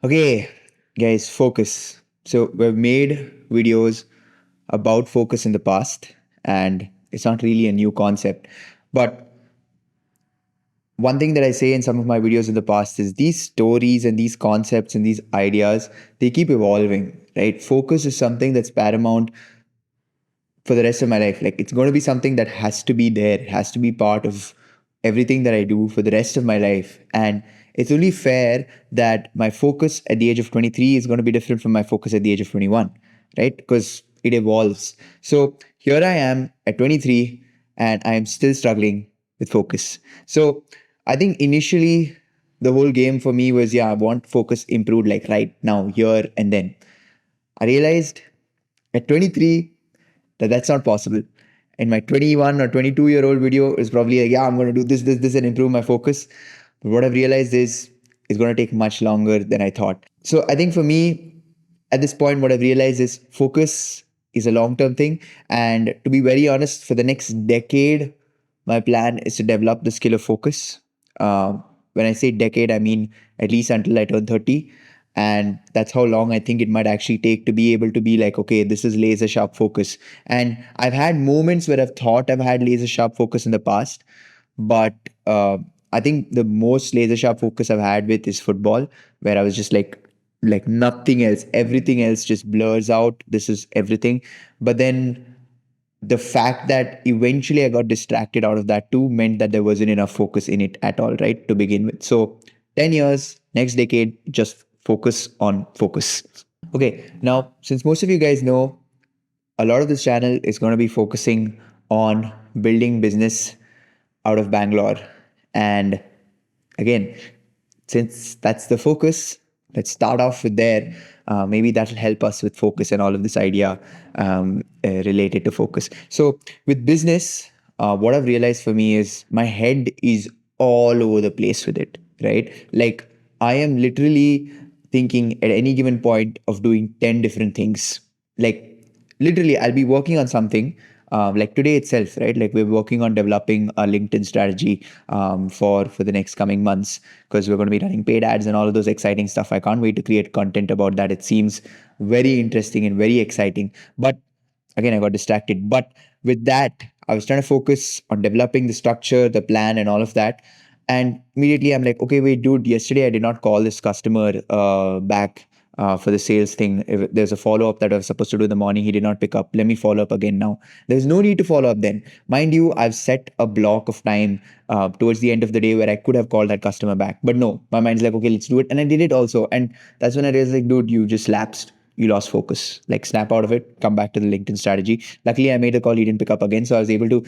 Okay, guys, focus. So we've made videos about focus in the past, and it's not really a new concept. But one thing that I say in some of my videos in the past is these stories and these concepts and these ideas, they keep evolving, right? Focus is something that's paramount for the rest of my life. Like it's going to be something that has to be there, it has to be part of everything that I do for the rest of my life. And it's only fair that my focus at the age of 23 is going to be different from my focus at the age of 21, right? Because it evolves. So here I am at 23 and I am still struggling with focus. So I think initially the whole game for me was, yeah, I want focus improved like right now, here and then. I realized at 23 that that's not possible. And my 21 or 22-year-old video is probably like, yeah, I'm going to do this, and improve my focus. But what I've realized is it's going to take much longer than I thought. So I think for me, at this point, what I've realized is focus is a long-term thing. And to be very honest, for the next decade, my plan is to develop the skill of focus. When I say decade, I mean at least until I turn 30. And that's how long I think it might actually take to be able to be like, okay, this is laser sharp focus. And I've had moments where I've thought I've had laser sharp focus in the past, but I think the most laser sharp focus I've had with is football, where I was just like nothing else, everything else just blurs out. This is everything. But then the fact that eventually I got distracted out of that too meant that there wasn't enough focus in it at all, right, to begin with. So 10 years, next decade, just focus on focus. Okay, now, since most of you guys know, a lot of this channel is going to be focusing on building business out of Bangalore. And again, since that's the focus, let's start off with there. Maybe that'll help us with focus and all of this idea related to focus. So, with business, what I've realized for me is my head is all over the place with it, right? Like, I am literally thinking at any given point of doing 10 different things. Like, literally, I'll be working on something like today itself, right? Like we're working on developing a LinkedIn strategy for the next coming months, because we're going to be running paid ads and all of those exciting stuff. I can't wait to create content about that. It seems very interesting and very exciting. But again, I got distracted. But with that, I was trying to focus on developing the structure, the plan, and all of that. And immediately I'm like, okay, wait, dude, yesterday I did not call this customer back for the sales thing. If there's a follow up that I was supposed to do in the morning, he did not pick up. Let me follow up again now. There's no need to follow up then. Mind you, I've set a block of time towards the end of the day where I could have called that customer back. But no, my mind's like, okay, let's do it. And I did it also. And that's when I realized, like, dude, you just lapsed. You lost focus. Like, snap out of it, come back to the LinkedIn strategy. Luckily, I made a call, he didn't pick up again. So I was able to,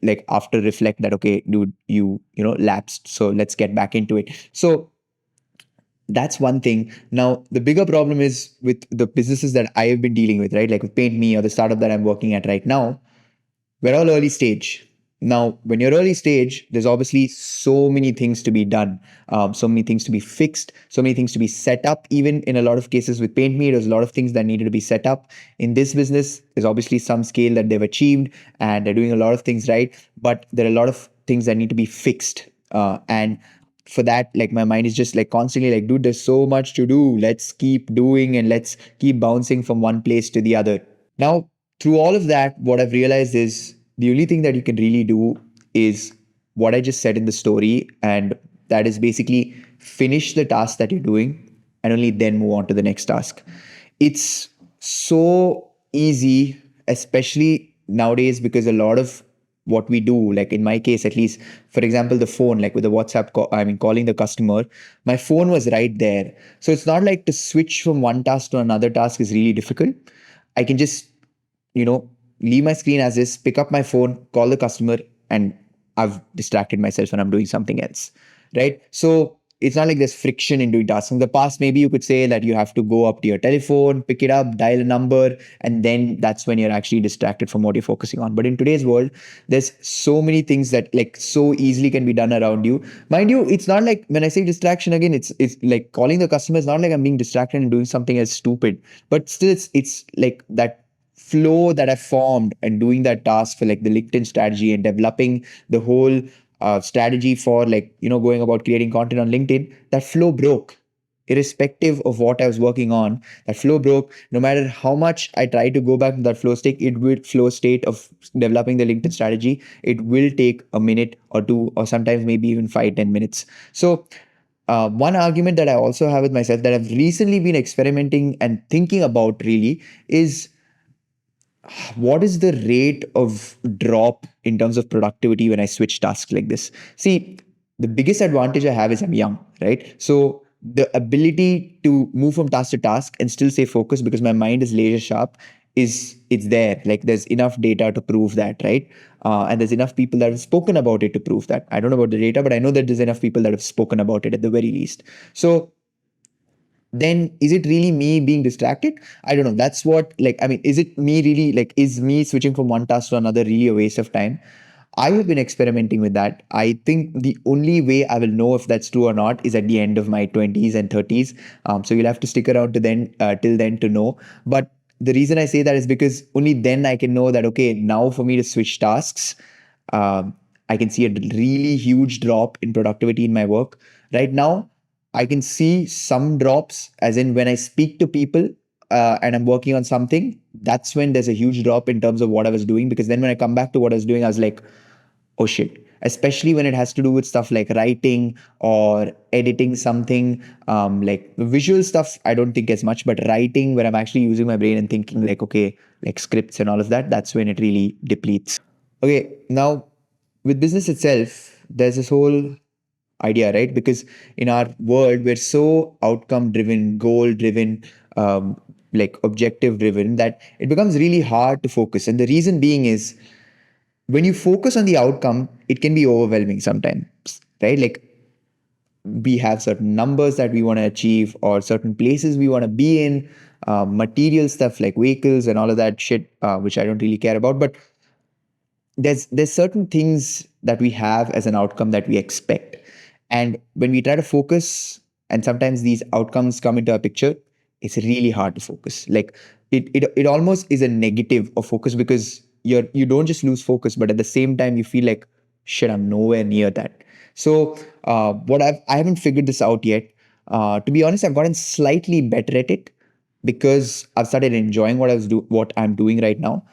like after reflect that, okay, dude, you lapsed. So let's get back into it. So that's one thing. Now, the bigger problem is with the businesses that I have been dealing with, right? Like with Paint Me or the startup that I'm working at right now, we're all early stage. Now, when you're early stage, there's obviously so many things to be done, so many things to be fixed, so many things to be set up. Even in a lot of cases with Paint Me, there's a lot of things that needed to be set up. In this business, there's obviously some scale that they've achieved and they're doing a lot of things right, but there are a lot of things that need to be fixed. And for that, like my mind is just like constantly like, dude, there's so much to do. Let's keep doing and let's keep bouncing from one place to the other. Now, through all of that, what I've realized is the only thing that you can really do is what I just said in the story. And that is basically finish the task that you're doing and only then move on to the next task. It's so easy, especially nowadays, because a lot of what we do, like in my case at least, for example, the phone, like with the WhatsApp call, I mean calling the customer, my phone was right there. So it's not like to switch from one task to another task is really difficult. I can just, leave my screen as is, pick up my phone, call the customer, and I've distracted myself when I'm doing something else, right? So it's not like there's friction in doing tasks. In the past, maybe you could say that you have to go up to your telephone, pick it up, dial a number, and then that's when you're actually distracted from what you're focusing on. But in today's world, there's so many things that like so easily can be done around you. Mind you, it's not like when I say distraction again, it's like calling the customer is not like I'm being distracted and doing something as stupid, but still it's like that flow that I formed and doing that task for like the LinkedIn strategy and developing the whole strategy for like, going about creating content on LinkedIn, that flow broke. irrespective of what I was working on, that flow broke. No matter how much I try to go back to that flow state of developing the LinkedIn strategy, it will take a minute or two, or sometimes maybe even 5-10 minutes. So one argument that I also have with myself that I've recently been experimenting and thinking about really is, what is the rate of drop in terms of productivity when I switch tasks like this? See, the biggest advantage I have is I'm young, right? So the ability to move from task to task and still stay focused because my mind is laser sharp is it's there. Like there's enough data to prove that, right? And there's enough people that have spoken about it to prove that. I don't know about the data, but I know that there's enough people that have spoken about it at the very least. So then is it really me being distracted? I don't know. That's what, like, I mean, is it me really, like, is me switching from one task to another really a waste of time? I have been experimenting with that. I think the only way I will know if that's true or not is at the end of my 20s and 30s. So you'll have to stick around to then till then to know. But the reason I say that is because only then I can know that, okay, now for me to switch tasks, I can see a really huge drop in productivity in my work. Right now, I can see some drops, as in when I speak to people and I'm working on something, that's when there's a huge drop in terms of what I was doing. Because then when I come back to what I was doing, I was like, oh shit. Especially when it has to do with stuff like writing or editing something, like visual stuff, I don't think as much, but writing where I'm actually using my brain and thinking like, okay, like scripts and all of that, that's when it really depletes. Okay, now with business itself, there's this whole idea, right? Because in our world, we're so outcome driven, goal driven, like objective driven, that it becomes really hard to focus. And the reason being is when you focus on the outcome, it can be overwhelming sometimes, right? Like we have certain numbers that we want to achieve or certain places we want to be in, material stuff like vehicles and all of that shit, which I don't really care about. But there's certain things that we have as an outcome that we expect, and when we try to focus and sometimes these outcomes come into our picture, it's really hard to focus. Like it almost is a negative of focus, because you don't just lose focus, but at the same time you feel like, shit, I'm nowhere near that. So what I haven't figured this out yet. To be honest, I've gotten slightly better at it because I've started enjoying what I'm doing right now.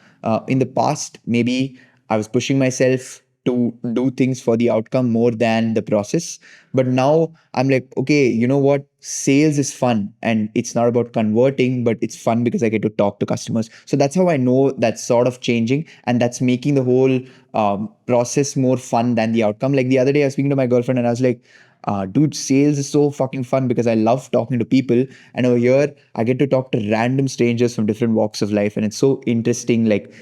In the past, maybe I was pushing myself to do things for the outcome more than the process. But now I'm like, okay, you know what? Sales is fun, and it's not about converting, but it's fun because I get to talk to customers. So that's how I know that's sort of changing, and that's making the whole process more fun than the outcome. Like the other day, I was speaking to my girlfriend, and I was like, dude, sales is so fucking fun because I love talking to people. And over here, I get to talk to random strangers from different walks of life. And it's so interesting, like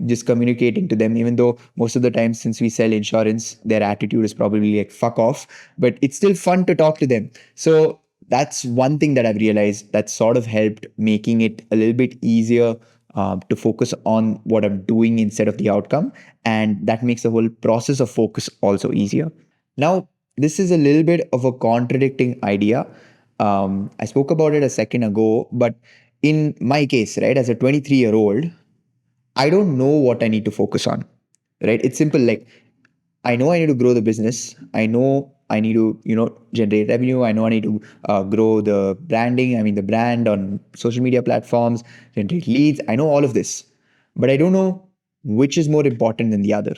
just communicating to them, even though most of the time, since we sell insurance, their attitude is probably like, fuck off. But it's still fun to talk to them. So that's one thing that I've realized that sort of helped making it a little bit easier to focus on what I'm doing instead of the outcome. And that makes the whole process of focus also easier. Now, this is a little bit of a contradicting idea. I spoke about it a second ago, but in my case, right, as a 23-year-old, I don't know what I need to focus on, right? It's simple. Like, I know I need to grow the business. I know I need to, generate revenue. I know I need to grow the branding. I mean, the brand on social media platforms, generate leads. I know all of this, but I don't know which is more important than the other,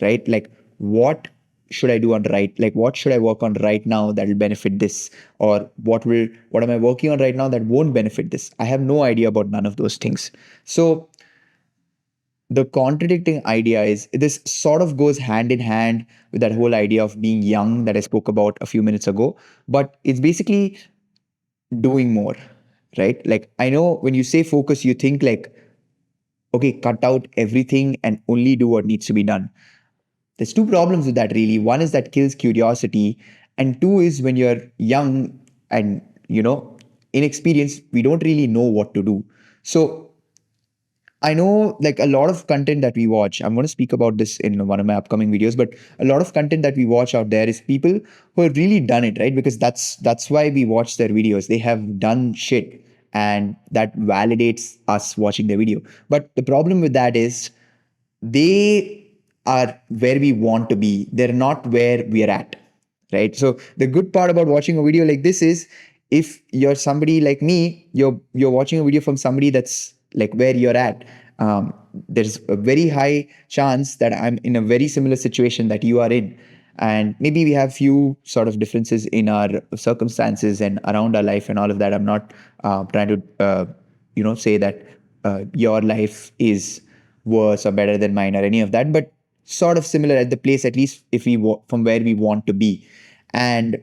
right? Like, what should I do on right? Like, what should I work on right now that will benefit this? Or what am I working on right now that won't benefit this? I have no idea about none of those things. So the contradicting idea is this sort of goes hand in hand with that whole idea of being young that I spoke about a few minutes ago, but it's basically doing more, right? Like, I know when you say focus, you think like, okay, cut out everything and only do what needs to be done. There's two problems with that, really. One is that kills curiosity, and two is when you're young and, inexperienced, we don't really know what to do. So I know, like, a lot of content that we watch, I'm going to speak about this in one of my upcoming videos, but a lot of content that we watch out there is people who have really done it, right? Because that's why we watch their videos. They have done shit, and that validates us watching their video. But the problem with that is they are where we want to be. They're not where we are at, right? So the good part about watching a video like this is If you're somebody like me, you're watching a video from somebody that's like where you're at. There's a very high chance that I'm in a very similar situation that you are in, and maybe we have few sort of differences in our circumstances and around our life and all of that. I'm not trying to say that your life is worse or better than mine or any of that, but sort of similar at the place, at least if from where we want to be. And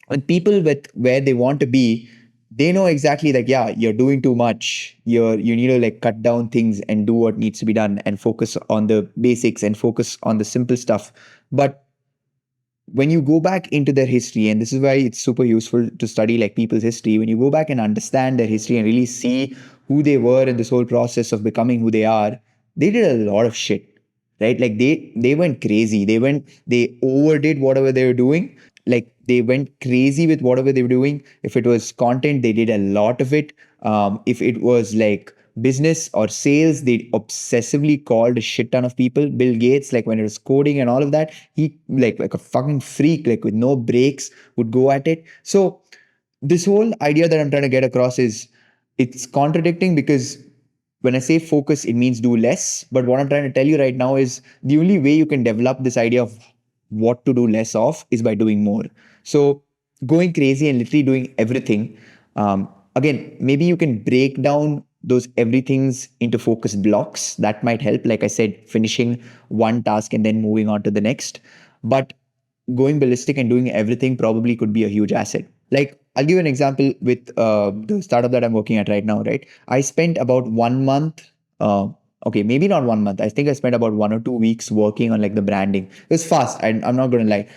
when people with where they want to be, they know exactly like, yeah, you're doing too much, you need to like cut down things and do what needs to be done and focus on the basics and focus on the simple stuff. But when you go back into their history, and this is why it's super useful to study like people's history, when you go back and understand their history and really see who they were in this whole process of becoming who they are, they did a lot of shit, right? Like they went crazy, they overdid whatever they were doing. Like they went crazy with whatever they were doing. If it was content, they did a lot of it. If it was like business or sales, they obsessively called a shit ton of people. Bill Gates, like when it was coding and all of that, he like a fucking freak, like with no breaks, would go at it. So this whole idea that I'm trying to get across is, it's contradicting, because when I say focus, it means do less. But what I'm trying to tell you right now is the only way you can develop this idea of what to do less of is by doing more. So going crazy and literally doing everything. Again, maybe you can break down those everythings into focus blocks. That might help. Like I said, finishing one task and then moving on to the next. But going ballistic and doing everything probably could be a huge asset. Like I'll give you an example with the startup that I'm working at right now, right? I spent about 1 month, okay, maybe not 1 month. I think I spent about 1 or 2 weeks working on like the branding. It was fast. I'm not going to lie.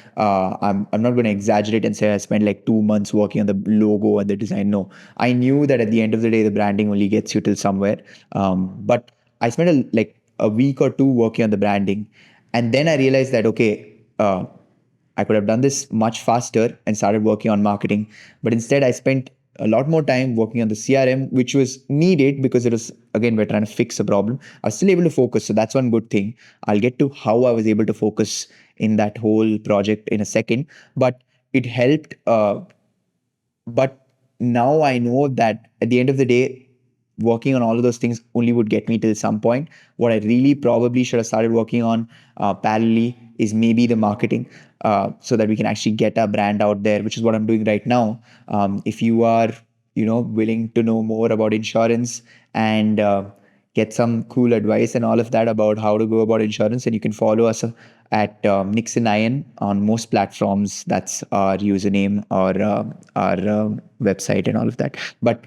I'm not going to exaggerate and say I spent like 2 months working on the logo and the design. No, I knew that at the end of the day, the branding only gets you till somewhere. But I spent like a week or two working on the branding. And then I realized that, okay, I could have done this much faster and started working on marketing. But instead, I spent a lot more time working on the CRM, which was needed because it was, again, we're trying to fix a problem. I was still able to focus. So that's one good thing. I'll get to how I was able to focus in that whole project in a second. But it helped. But now I know that at the end of the day, working on all of those things only would get me till some point. What I really probably should have started working on parallelly is maybe the marketing, so that we can actually get our brand out there, which is what I'm doing right now. If you are, willing to know more about insurance and get some cool advice and all of that about how to go about insurance, and you can follow us at Nixon Iron on most platforms. That's our username or our website and all of that. But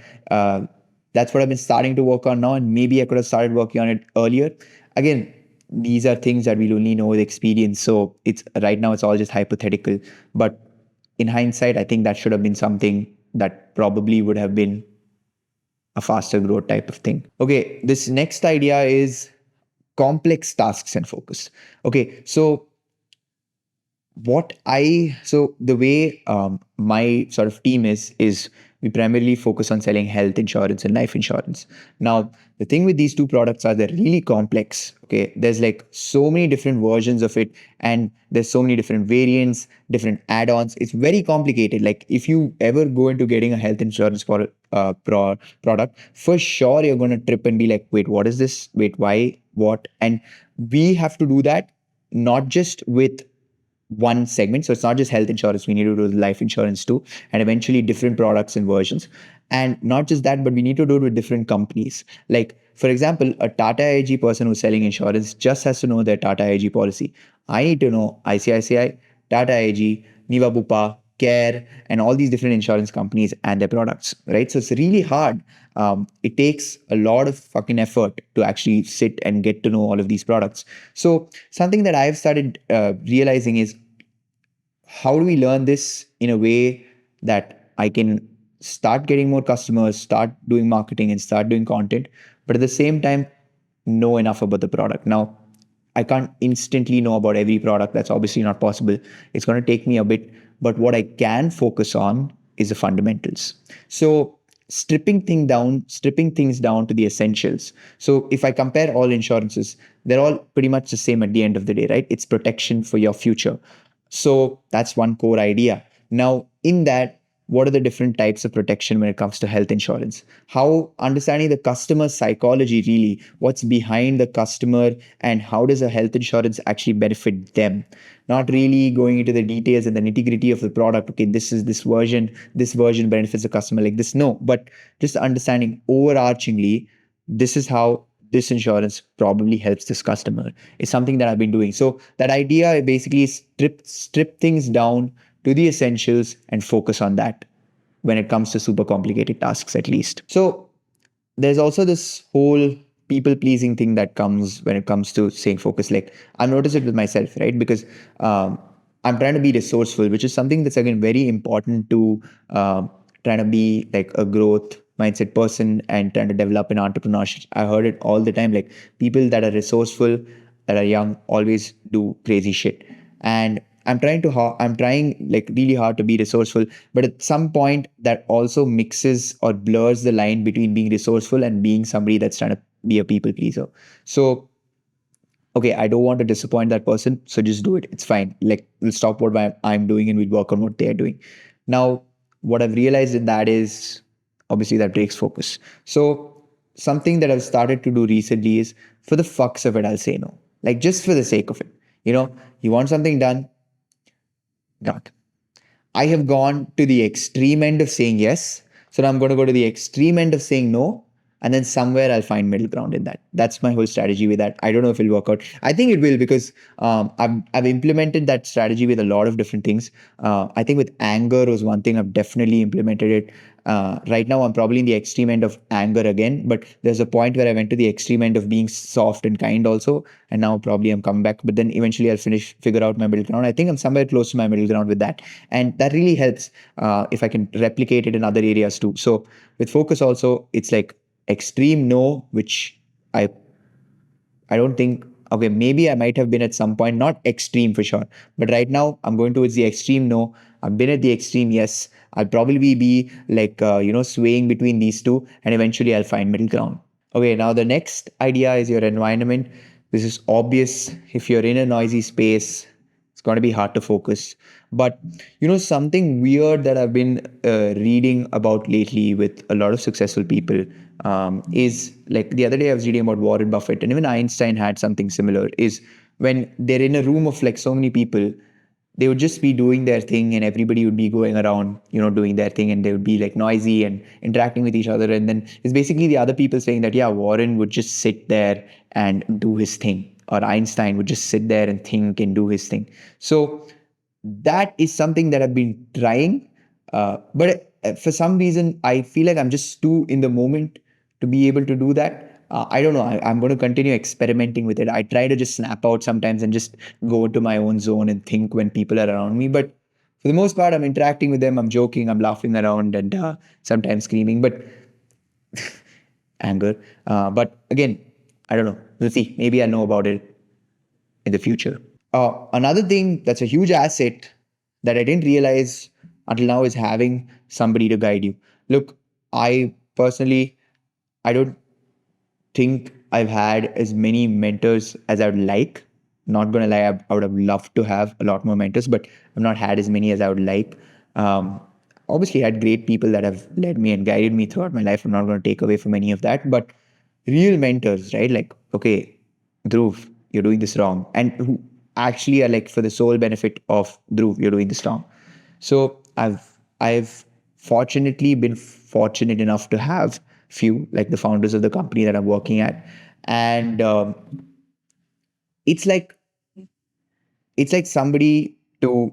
that's what I've been starting to work on now, and maybe I could have started working on it earlier. Again, these are things that we'll only know with experience. So it's right now it's all just hypothetical. But in hindsight, I think that should have been something that probably would have been a faster growth type of thing. Okay, this next idea is complex tasks and focus. Okay, so the way my sort of team is we primarily focus on selling health insurance and life insurance. Now, the thing with these two products are they're really complex. Okay, there's like so many different versions of it, and there's so many different variants, different add-ons. It's very complicated. Like if you ever go into getting a health insurance for product, for sure you're going to trip and be like, wait, what is this? Wait, why? What? And we have to do that not just with one segment. So it's not just health insurance. We need to do life insurance too, and eventually different products and versions. And not just that, but we need to do it with different companies. Like, for example, a Tata AIG person who's selling insurance just has to know their Tata AIG policy. I need to know ICICI, Tata AIG, Niva Bupa, Care, and all these different insurance companies and their products, right? So it's really hard. It takes a lot of fucking effort to actually sit and get to know all of these products. So something that I've started realizing is, how do we learn this in a way that I can start getting more customers, start doing marketing, and start doing content, but at the same time, know enough about the product? Now, I can't instantly know about every product. That's obviously not possible. It's going to take me a bit. But what I can focus on is the fundamentals. So stripping things down to the essentials. So if I compare all insurances, they're all pretty much the same at the end of the day, right? It's protection for your future. So that's one core idea. Now, in that, what are the different types of protection when it comes to health insurance, how understanding the customer psychology, really what's behind the customer, and how does a health insurance actually benefit them, not really going into the details and the nitty-gritty of the product. Okay, this version benefits the customer like this. No, but just understanding overarchingly, this is how this insurance probably helps this customer is something that I've been doing. So that idea basically is strip things down to the essentials and focus on that when it comes to super complicated tasks, at least. So there's also this whole people pleasing thing that comes when it comes to staying focused. Like I've noticed it with myself, right? Because I'm trying to be resourceful, which is something that's again very important to trying to be like a growth mindset person and trying to develop an entrepreneurship. I heard it all the time. Like people that are resourceful, that are young, always do crazy shit. And I'm trying like really hard to be resourceful, but at some point that also mixes or blurs the line between being resourceful and being somebody that's trying to be a people pleaser. So okay, I don't want to disappoint that person, so just do it. It's fine. Like we'll stop what I'm doing and we'll work on what they're doing. Now, what I've realized in that is obviously that breaks focus. So something that I've started to do recently is for the fucks of it, I'll say no. Like just for the sake of it. You want something done, not. I have gone to the extreme end of saying yes. So now I'm going to go to the extreme end of saying no. And then somewhere I'll find middle ground in that. That's my whole strategy with that. I don't know if it'll work out. I think it will because I've implemented that strategy with a lot of different things. I think with anger was one thing I've definitely implemented it. Right now, I'm probably in the extreme end of anger again, but there's a point where I went to the extreme end of being soft and kind also, and now probably I'm coming back. But then eventually I'll figure out my middle ground. I think I'm somewhere close to my middle ground with that, and that really helps if I can replicate it in other areas too. So with focus also, it's like extreme no, which I I don't think, okay, maybe I might have been at some point, not extreme for sure, but right now I'm going towards the extreme no. I've been at the extreme yes. I'll probably be like, swaying between these two, and eventually I'll find middle ground. Okay, now the next idea is your environment. This is obvious. If you're in a noisy space, it's going to be hard to focus. But something weird that I've been reading about lately with a lot of successful people is like the other day I was reading about Warren Buffett, and even Einstein had something similar. Is when they're in a room of like so many people, they would just be doing their thing, and everybody would be going around, doing their thing, and they would be like noisy and interacting with each other. And then it's basically the other people saying that, yeah, Warren would just sit there and do his thing, or Einstein would just sit there and think and do his thing. So that is something that I've been trying. But for some reason, I feel like I'm just too in the moment to be able to do that. I don't know. I'm going to continue experimenting with it. I try to just snap out sometimes and just go into my own zone and think when people are around me. But for the most part, I'm interacting with them. I'm joking. I'm laughing around and sometimes screaming. But anger. But again, I don't know. We'll see. Maybe I'll know about it in the future. Another thing that's a huge asset that I didn't realize until now is having somebody to guide you. Look, I personally, I don't think I've had as many mentors as I would like. Not gonna lie, I would have loved to have a lot more mentors, but I've not had as many as I would like. Obviously, I had great people that have led me and guided me throughout my life. I'm not going to take away from any of that, but real mentors, right? Like, okay, Dhruv, you're doing this wrong, and who actually are like for the sole benefit of Dhruv, you're doing this wrong. So I've fortunately been fortunate enough to have few like the founders of the company that I'm working at, and it's like somebody to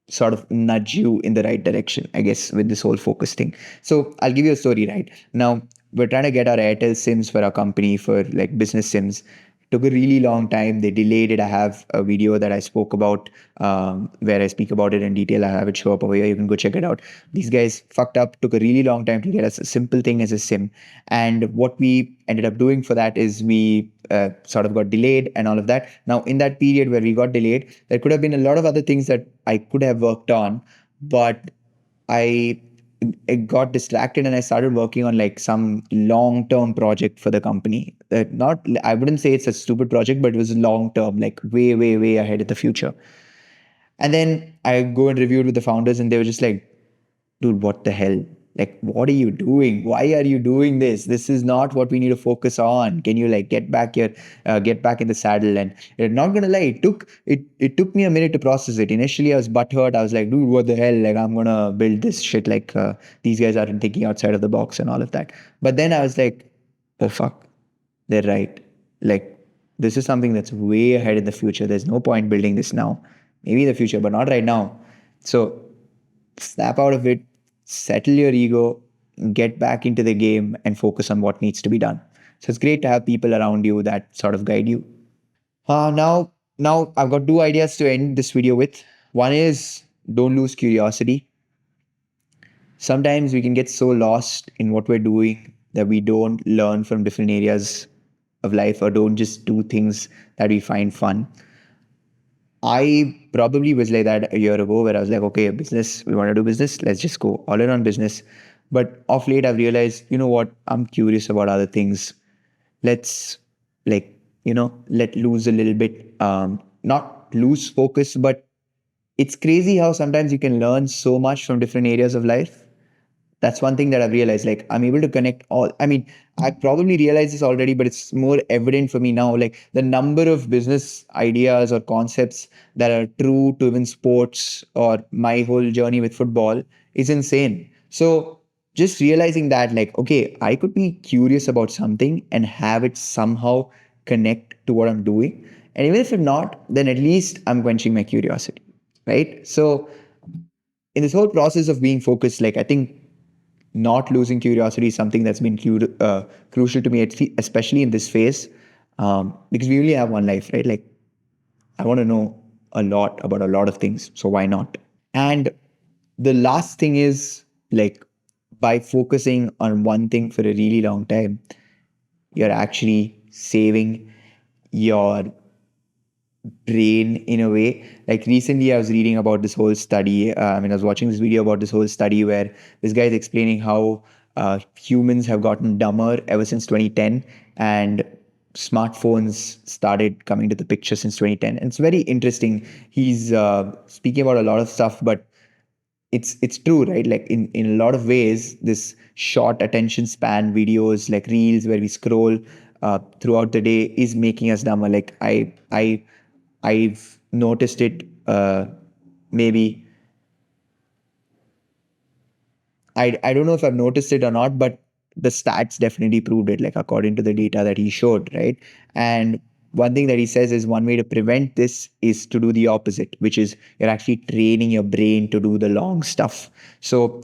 sort of nudge you in the right direction, I guess, with this whole focus thing. So I'll give you a story, right? Now, we're trying to get our Airtel SIMs for our company for like business SIMs. Took a really long time. They delayed it. I have a video that I spoke about where I speak about it in detail. I have it show up over here. You can go check it out. These guys fucked up. Took a really long time to get us a simple thing as a SIM. And what we ended up doing for that is we sort of got delayed and all of that. Now, in that period where we got delayed, there could have been a lot of other things that I could have worked on, but I got distracted and I started working on like some long-term project for the company. Not, I wouldn't say it's a stupid project, but it was long-term, like way, way, way ahead of the future. And then I go and review it with the founders, and they were just like, dude, what the hell? Like, what are you doing? Why are you doing this? This is not what we need to focus on. Can you like get back in the saddle? And not gonna lie, it took me a minute to process it. Initially, I was butthurt. I was like, dude, what the hell? Like, I'm gonna build this shit. Like, these guys aren't thinking outside of the box and all of that. But then I was like, oh fuck, they're right. Like, this is something that's way ahead in the future. There's no point building this now. Maybe in the future, but not right now. So snap out of it, settle your ego, get back into the game, and focus on what needs to be done. So it's great to have people around you that sort of guide you. Now I've got two ideas to end this video with. One is don't lose curiosity. Sometimes we can get so lost in what we're doing that we don't learn from different areas of life or don't just do things that we find fun. I probably was like that a year ago where I was like, okay, business, we want to do business, let's just go all in on business. But off late, I've realized, you know what, I'm curious about other things. Let's like, let loose a little bit, not lose focus, but it's crazy how sometimes you can learn so much from different areas of life. That's one thing that I've realized. Like, I'm able to connect all. I mean, I probably realized this already, but it's more evident for me now. Like, the number of business ideas or concepts that are true to even sports or my whole journey with football is insane. So, just realizing that, like, okay, I could be curious about something and have it somehow connect to what I'm doing. And even if it's not, then at least I'm quenching my curiosity, right? So, in this whole process of being focused, like, I think not losing curiosity is something that's been crucial to me, especially in this phase, because we only have one life, right? Like, I want to know a lot about a lot of things, so why not? And the last thing is, like, by focusing on one thing for a really long time, you're actually saving your brain in a way. Like recently, I was reading about this whole study. I was watching this video about this whole study where this guy is explaining how humans have gotten dumber ever since 2010, and smartphones started coming to the picture since 2010. And it's very interesting. He's speaking about a lot of stuff, but it's true, right? Like in a lot of ways, this short attention span videos like reels where we scroll throughout the day is making us dumber. Like I've noticed it, maybe I don't know if I've noticed it or not, but the stats definitely proved it, like according to the data that he showed, right? And one thing that he says is one way to prevent this is to do the opposite, which is you're actually training your brain to do the long stuff. So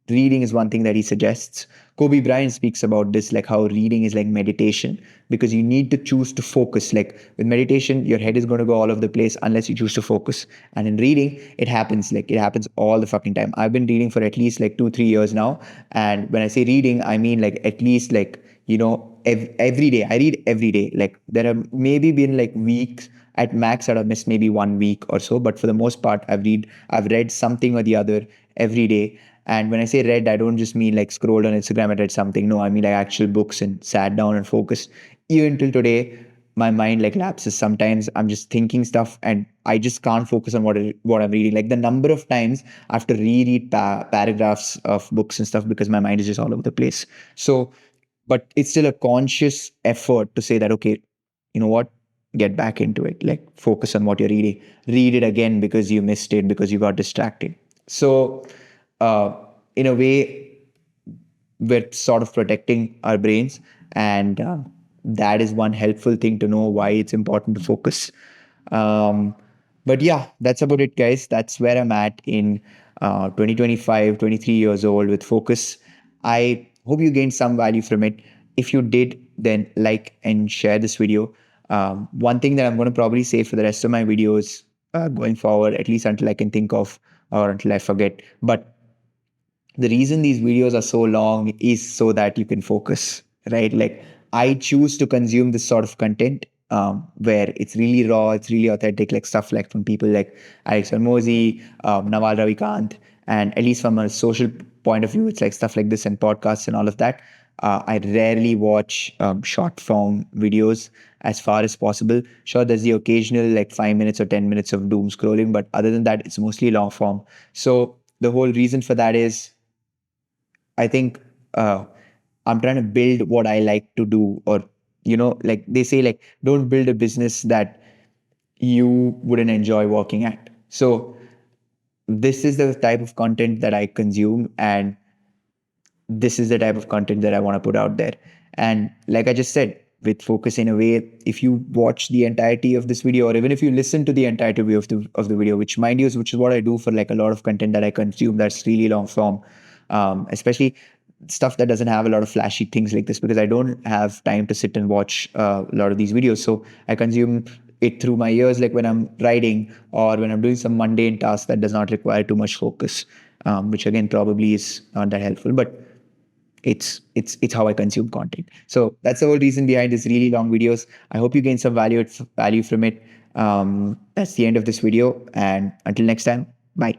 reading is one thing that he suggests. Kobe Bryant speaks about this, like how reading is like meditation, because you need to choose to focus. Like with meditation, your head is going to go all over the place unless you choose to focus. And in reading, it happens. Like it happens all the fucking time. I've been reading for at least like 2-3 years now. And when I say reading, I mean like at least like, every day. I read every day. Like there have maybe been like weeks at max that I've missed maybe 1 week or so. But for the most part, I've read something or the other every day. And when I say read, I don't just mean like scrolled on Instagram and read something. No, I mean like actual books and sat down and focused. Even till today, my mind like lapses. Sometimes I'm just thinking stuff and I just can't focus on what I'm reading. Like the number of times I have to reread paragraphs of books and stuff because my mind is just all over the place. So, but it's still a conscious effort to say that, okay, you know what? Get back into it. Like focus on what you're reading. Read it again because you missed it, because you got distracted. So, uh, in a way, we're sort of protecting our brains, and that is one helpful thing to know why it's important to focus. Um, but yeah, that's about it, guys. That's where I'm at in 2025, 23 years old with focus. I hope you gained some value from it. If you did, then like and share this video. One thing that I'm going to probably say for the rest of my videos going forward, at least until I can think of or until I forget, but the reason these videos are so long is so that you can focus, right? Like I choose to consume this sort of content where it's really raw, it's really authentic, like stuff like from people like Alex Hormozy, Nawal Ravikant, and at least from a social point of view, it's like stuff like this and podcasts and all of that. I rarely watch short form videos as far as possible. Sure, there's the occasional like 5 minutes or 10 minutes of doom scrolling, but other than that, it's mostly long form. So the whole reason for that is I think I'm trying to build what I like to do, or like they say, like don't build a business that you wouldn't enjoy working at. So this is the type of content that I consume, and this is the type of content that I want to put out there. And like I just said, with focus in a way, if you watch the entirety of this video, or even if you listen to the entirety of the video, which mind you is which is what I do for like a lot of content that I consume that's really long form, especially stuff that doesn't have a lot of flashy things like this, because I don't have time to sit and watch a lot of these videos. So I consume it through my ears, like when I'm riding or when I'm doing some mundane task that does not require too much focus, which again probably is not that helpful, but it's how I consume content. So that's the whole reason behind these really long videos. I hope you gain some value from it. That's the end of this video, and until next time, bye.